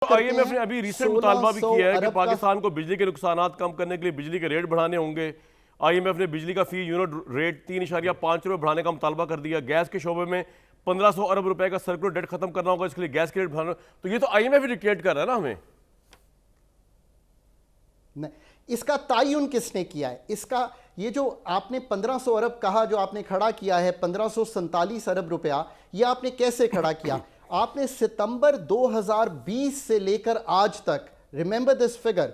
آئی M F نے ابھی recent مطالبہ بھی کیا ہے کہ پاکستان کو بجلی کے نقصانات کم کرنے کے لیے بجلی کے ریٹ بڑھانے ہوں گے. آئی ایم ایف نے بجلی کا فی یونٹ ریٹ 3.5 روپے بڑھانے کا مطالبہ کر دیا. گیس کے شعبے میں 1500 ارب روپے کا سرکولر ڈیٹ ختم کرنا ہوگا, اس کے لیے گیس کے ریٹ بڑھانا. تو یہ تو آئی ایم ایف ڈکٹیٹ کر رہا ہے نا ہمیں. اس کا تعین کس نے کیا ہے؟ اس کا یہ جو آپ نے 1500 ارب کہا, جو آپ نے کھڑا کیا ہے 1547 ارب روپیہ, یہ آپ نے کیسے کھڑا کیا؟ آپ نے ستمبر 2020 سے لے کر آج تک, ریممبر دس فگر,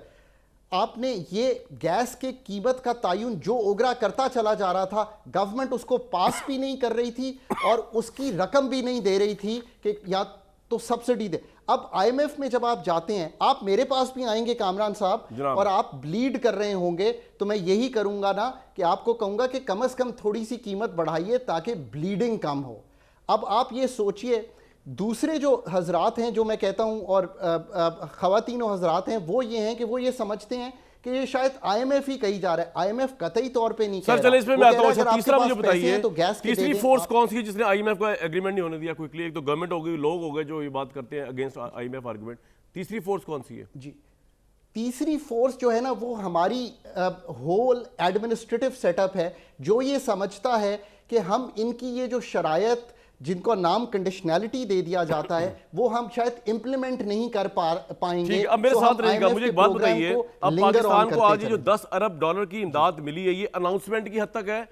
آپ نے یہ گیس کے قیمت کا تعین جو اوگرا کرتا چلا جا رہا تھا, گورنمنٹ اس کو پاس بھی نہیں کر رہی تھی اور اس کی رقم بھی نہیں دے رہی تھی کہ یا تو سبسڈی دے. اب آئی ایم ایف میں جب آپ جاتے ہیں, آپ میرے پاس بھی آئیں گے کامران صاحب, اور آپ بلیڈ کر رہے ہوں گے, تو میں یہی کروں گا نا کہ آپ کو کہوں گا کہ کم از کم تھوڑی سی قیمت بڑھائیے تاکہ بلیڈنگ کم ہو. اب آپ یہ سوچئے, دوسرے جو حضرات ہیں جو میں کہتا ہوں, اور خواتین و حضرات ہیں, وہ یہ ہیں کہ وہ یہ سمجھتے ہیں کہ یہ شاید آئی ایم ایف ہی کہی جا رہا ہے. آئی ایم ایف قطعی طور پہ نہیں کہہ رہا. سر چلیں اس پہ میں آتا ہوں. تیسرا مجھے بتائیے, تیسری فورس کون سی ہے جس نے آئی ایم ایف کا ایگریمنٹ نہیں ہونے دیا کوئکلی؟ ایک تو گورنمنٹ ہو گئی, لوگ ہو گئے جو یہ بات کرتے ہیں against I M F argument. تیسری فورس کون سی ہے؟ جی, تیسری فورس جو ہے نا, وہ ہماری ہول ایڈمنسٹریٹو سیٹ اپ ہے, جو یہ سمجھتا ہے کہ ہم ان کی یہ جو شرائط جن کو نام کنڈیشنالٹی دے دیا جاتا ہے, وہ ہم شاید امپلیمنٹ نہیں کر پائیں گے. اب میرے ساتھ رہے گا, مجھے ایک بات بتائیے, اب پاکستان کو آج یہ جو 10 ارب ڈالر کی امداد ملی ہے, یہ اناؤنسمنٹ کی حد تک ہے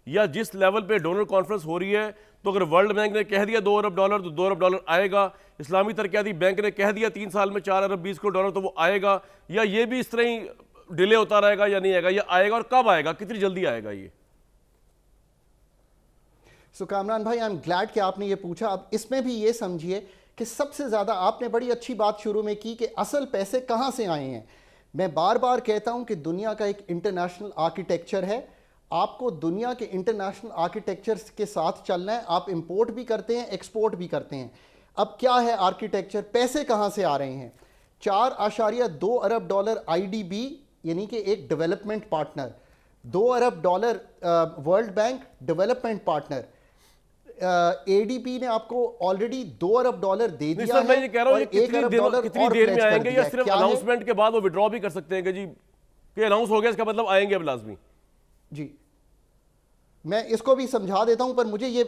یا جس لیول پہ ڈونر کانفرنس ہو رہی ہے, تو اگر ورلڈ بینک نے کہہ دیا 2 ارب ڈالر تو 2 ارب ڈالر آئے گا, اسلامی ترقیاتی بینک نے کہہ دیا 3 سال میں 4 ارب 20 کروڑ ڈالر تو وہ آئے گا, یا یہ بھی اس طرح ہی ڈیلے ہوتا رہے گا یا نہیں آئے گا؟ یہ آئے گا اور کب آئے گا, کتنی جلدی آئے گا یہ؟ سو کامران بھائی, آئی ایم گلیڈ کہ آپ نے یہ پوچھا. اب اس میں بھی یہ سمجھیے کہ سب سے زیادہ آپ نے بڑی اچھی بات شروع میں کی کہ اصل پیسے کہاں سے آئے ہیں. میں بار بار کہتا ہوں کہ دنیا کا ایک انٹرنیشنل آرکیٹیکچر ہے, آپ کو دنیا کے انٹرنیشنل آرکیٹیکچر کے ساتھ چلنا ہے. آپ امپورٹ بھی کرتے ہیں, ایکسپورٹ بھی کرتے ہیں. اب کیا ہے آرکیٹیکچر؟ پیسے کہاں سے آ رہے ہیں؟ 4.2 ارب ڈالر آئی ڈی بی یعنی کہ ایک ڈیولپمنٹ پارٹنر, 2 ارب dollar world bank development partner, A D P نے آپ کو آلریڈی 2 ارب ڈالر دے دیا ہے. میں یہ کہہ رہا ہوں کتنی دیر میں آئیں گے, یا صرف اناؤنسمنٹ کے بعد وہ وڈرا بھی کر سکتے ہیں کہ جی کہ اناؤنس ہو گیا اس کا مطلب آئیں گے اب لازمی؟ جی, میں اس کو بھی سمجھا دیتا ہوں, پر مجھے یہ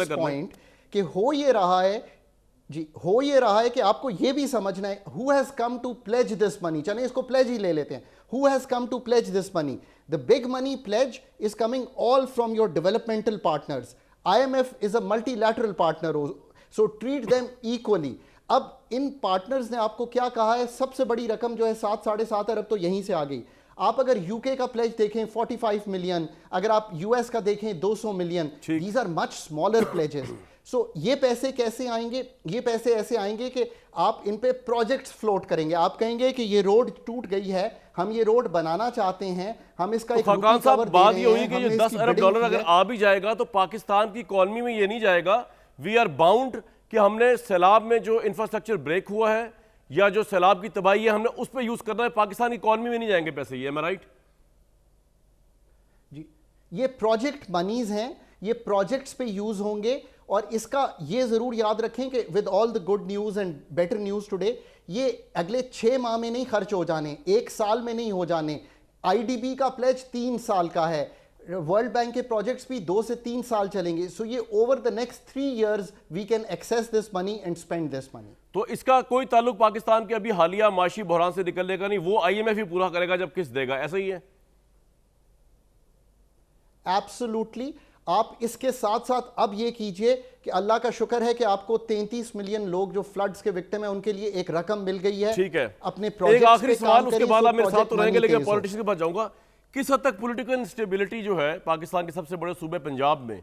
پوائنٹ کہ ہو یہ رہا ہے, جی ہو یہ رہا ہے کہ آپ کو یہ بھی سمجھنا ہے who has come to pledge this money. چلیں اس کو pledge ہی لے لیتے ہیں. who has come to pledge this money? The big money pledge is coming all from your developmental partners. IMF is a multilateral partner, so treat them equally. اب ان partners نے آپ کو کیا کہا ہے, سب سے بڑی رقم جو ہے 7.5 ارب تو یہیں سے آ گئی. آپ اگر یو کے کا پلیج دیکھیں 45 ملین, اگر آپ یو ایس کا دیکھیں 200 million, these are much smaller pledges. سو یہ پیسے کیسے آئیں گے؟ یہ پیسے ایسے آئیں گے کہ آپ ان پہ پروجیکٹس فلوٹ کریں گے. آپ کہیں گے کہ یہ روڈ ٹوٹ گئی ہے, ہم یہ روڈ بنانا چاہتے ہیں, ہم اس کا ایک خاقان صاحب بات یہ ہوئی کہ یہ 10 ارب ڈالر اگر آ بھی جائے گا تو پاکستان کی اکانومی میں یہ نہیں جائے گا. وی آر باؤنڈ کہ ہم نے سیلاب میں جو انفراسٹرکچر بریک ہوا ہے یا جو سیلاب کی تباہی ہے, ہم نے اس پہ یوز کرنا ہے. پاکستانی اکانومی میں نہیں جائیں گے پیسے, یہ ایم آئی رائٹ؟ جی, یہ پروجیکٹ منیز ہیں, یہ پروجیکٹس پہ یوز ہوں گے. اور اس کا یہ ضرور یاد رکھیں کہ with all the good news and better news today, یہ اگلے 6 ماہ میں نہیں خرچ ہو جانے, 1 سال میں نہیں ہو جانے. آئی ڈی بی کا پلیج 3 سال کا ہے, ورلڈ بینک کے پروجیکٹس بھی 2 سے 3 سال چلیں گے. سو یہ over the next 3 years we can access this money and spend this money. تو اس کا کوئی تعلق پاکستان کے ابھی حالیہ معاشی بحران سے نکلنے کا نہیں, وہ آئی ایم ایف ہی پورا کرے گا جب قسط دے گا, ایسا ہی ہے؟ ایبسولوٹلی. آپ اس کے ساتھ ساتھ اب یہ کیجئے کہ اللہ کا شکر ہے کہ آپ کو 33 ملین لوگ جو فلڈز کے وکٹم ہیں ان کے لیے ایک رقم مل گئی ہے. ٹھیک ہے, اپنے ایک آخری سوال اس کے بعد آپ میرے ساتھ تو رہیں گے, لیکن پولیٹیشن کے پاس جاؤں گا. کس حد تک پولیٹیکل انسٹیبلٹی جو ہے پاکستان کے سب سے بڑے صوبے پنجاب میں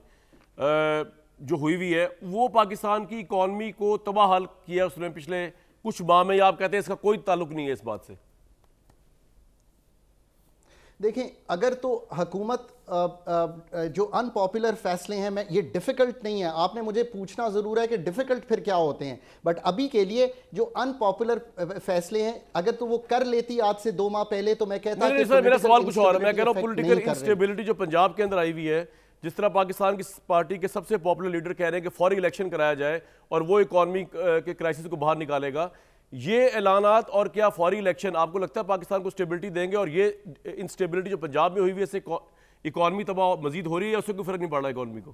جو ہوئی ہوئی ہے, وہ پاکستان کی اکانومی کو تباہ حال کیا اس نے پچھلے کچھ ماہ میں, یا آپ کہتے ہیں اس کا کوئی تعلق نہیں ہے اس بات سے؟ دیکھیں, اگر تو حکومت جو ان پاپولر فیصلے ہیں, میں یہ ڈیفیکلٹ نہیں ہے, آپ نے مجھے پوچھنا ضرور ہے کہ ڈیفیکلٹ پھر کیا ہوتے ہیں, بٹ ابھی کے لیے جو ان پاپولر فیصلے ہیں اگر تو وہ کر لیتی آج سے 2 ماہ پہلے, تو میں کہتا کہ میرا سوال کچھ اور ہے. میں کہہ رہا ہوں پولیٹیکل انسٹیبلٹی جو پنجاب کے اندر آئی ہوئی ہے, جس طرح پاکستان کی پارٹی کے سب سے پاپولر لیڈر کہہ رہے ہیں کہ فوری الیکشن کرایا جائے اور وہ اکانومی کے کرائسس کو باہر نکالے گا, یہ اعلانات اور کیا فوری الیکشن آپ کو لگتا ہے پاکستان کو سٹیبلٹی دیں گے؟ اور یہ انسٹیبلٹی جو پنجاب میں ہوئی ہوئی ہے، اس سے اکانومی تباہ مزید ہو رہی ہے، اس سے کوئی فرق نہیں پڑ رہا اکانومی کو؟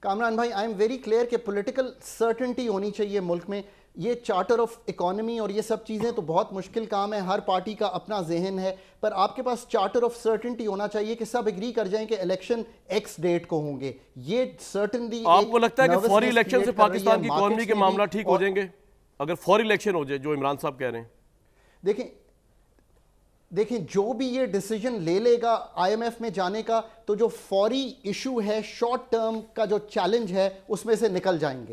کامران بھائی، آئی ایم ویری کلیئر کہ پولیٹیکل سرٹنٹی ہونی چاہیے ملک میں. یہ چارٹر آف اکانومی اور یہ سب چیزیں تو بہت مشکل کام ہے، ہر پارٹی کا اپنا ذہن ہے، پر آپ کے پاس چارٹر آف سرٹنٹی ہونا چاہیے کہ سب اگری کر جائیں کہ الیکشن ایکس ڈیٹ کو ہوں گے. یہ سرٹنلی آپ کو لگتا ہے کہ فوری الیکشن سے پاکستان کی اکانومی کے معاملات ٹھیک ہو جائیں گے اگر فوری الیکشن ہو جائے جو عمران صاحب کہہ رہے ہیں؟ دیکھیں جو بھی یہ ڈیسیجن لے لے گا آئی ایم ایف میں جانے کا، تو جو فوری ایشو ہے، شارٹ ٹرم کا جو چیلنج ہے، اس میں سے نکل جائیں گے.